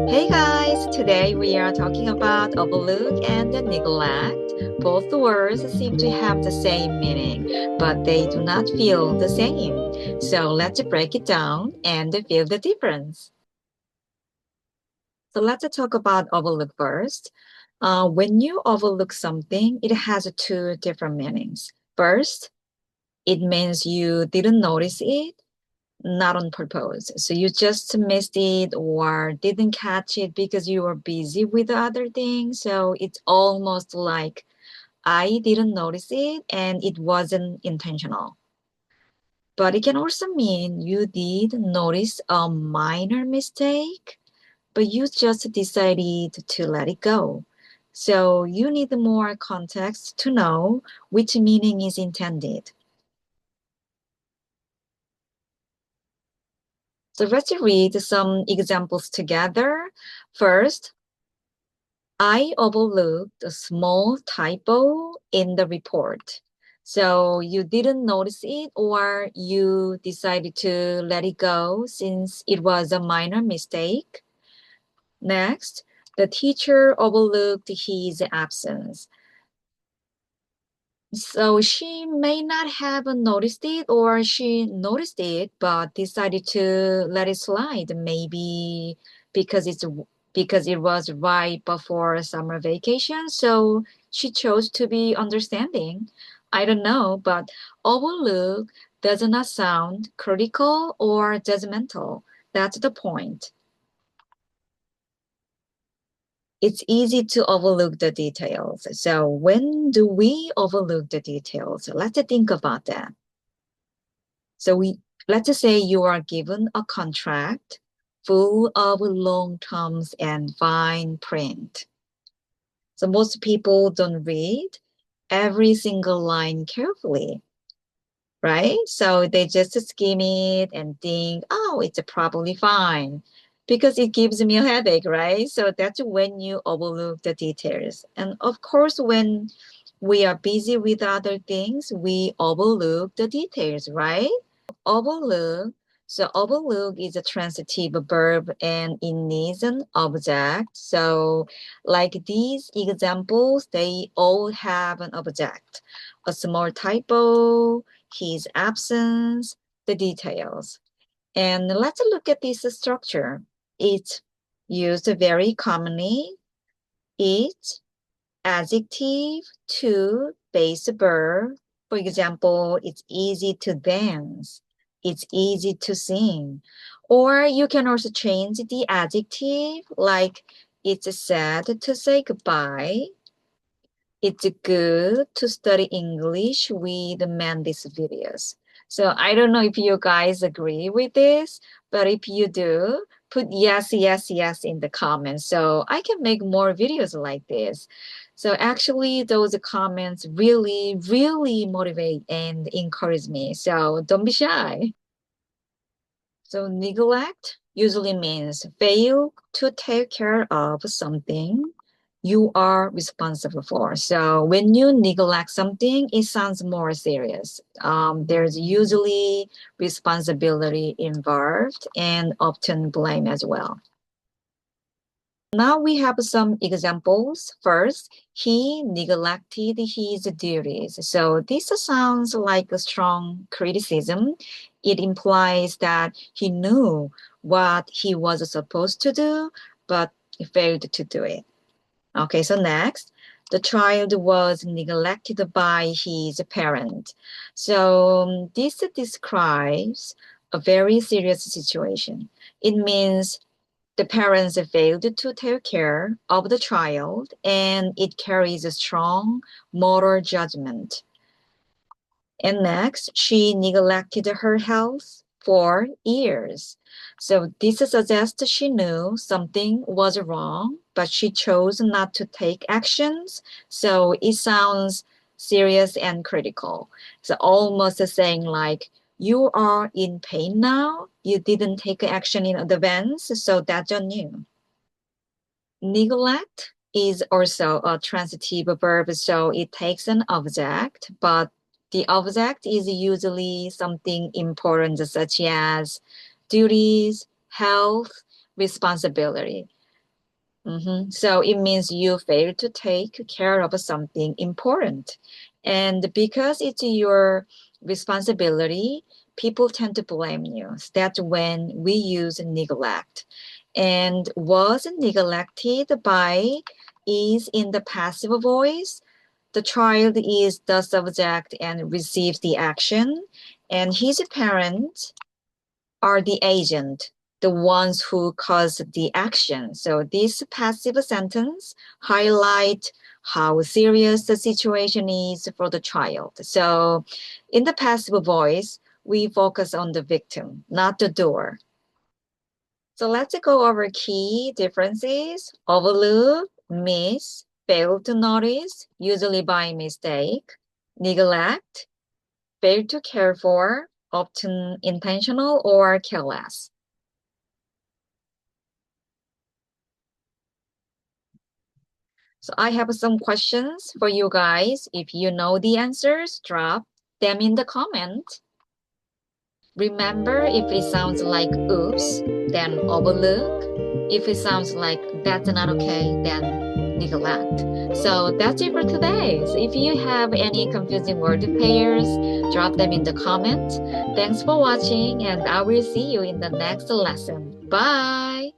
Hey guys, today we are talking about overlook and neglect. Both words seem to have the same meaning, but they do not feel the same. So let's break it down and feel the difference. So let's talk about overlook first. When you overlook something, it has two different meanings. First, it means you didn't notice it, not on purpose. So you just missed it or didn't catch it because you were busy with other things. So it's almost like I didn't notice it and it wasn't intentional. But it can also mean you did notice a minor mistake, but you just decided to let it go. So you need more context to know which meaning is intended. So let's read some examples together. First, I overlooked a small typo in the report. So you didn't notice it or you decided to let it go since it was a minor mistake. Next, the teacher overlooked his absence. So she may not have noticed it or she noticed it but decided to let it slide, maybe because it was right before summer vacation, so she chose to be understanding. I don't know, but overlook does not sound critical or judgmental. That's the point. It's easy to overlook the details. So when do we overlook the details? Let's think about that. So let's just say you are given a contract full of long terms and fine print. So most people don't read every single line carefully, right? So they just skim it and think, oh, it's probably fine because it gives me a headache, right? So that's when you overlook the details. And of course, when we are busy with other things, we overlook the details, right? Overlook. So overlook is a transitive verb and it needs an object. So like these examples, they all have an object. A small typo, his absence, the details. And let's look at this structure. It's used very commonly. It, adjective, to, base verb. For example, it's easy to dance. It's easy to sing. Or you can also change the adjective, like it's sad to say goodbye. It's good to study English with Mandy's videos. So I don't know if you guys agree with this, but if you do, put yes, yes, yes in the comments so I can make more videos like this. So actually, those comments really, really motivate and encourage me. So don't be shy. So neglect usually means fail to take care of something you are responsible for. So when you neglect something, it sounds more serious. There's usually responsibility involved and often blame as well. Now we have some examples. First, he neglected his duties. So this sounds like a strong criticism. It implies that he knew what he was supposed to do, but he failed to do it. Okay, so next, the child was neglected by his parent. So this describes a very serious situation. It means the parents failed to take care of the child, and it carries a strong moral judgment. And next, she neglected her health for years. So this suggests she knew something was wrong, but she chose not to take actions. So it sounds serious and critical. So almost saying like, you are in pain now. You didn't take action in advance, so that's on you. Neglect is also a transitive verb, so it takes an object, but the object is usually something important, such as duties, health, responsibility. So it means you failed to take care of something important. And because it's your responsibility, people tend to blame you. That's when we use neglect. And was neglected by is in the passive voice. The child is the subject and receives the action, and his parents are the agent, the ones who cause the action. So this passive sentence highlight how serious the situation is for the child. So in the passive voice, we focus on the victim, not the doer. So let's go over key differences. Overlook, miss, fail to notice, usually by mistake. Neglect, fail to care for, often intentional or careless. So I have some questions for you guys. If you know the answers, drop them in the comment. Remember, if it sounds like oops, then overlook. If it sounds like that's not okay, then neglect. So that's it for today. So if you have any confusing word pairs, drop them in the comment. Thanks for watching, and I will see you in the next lesson. Bye!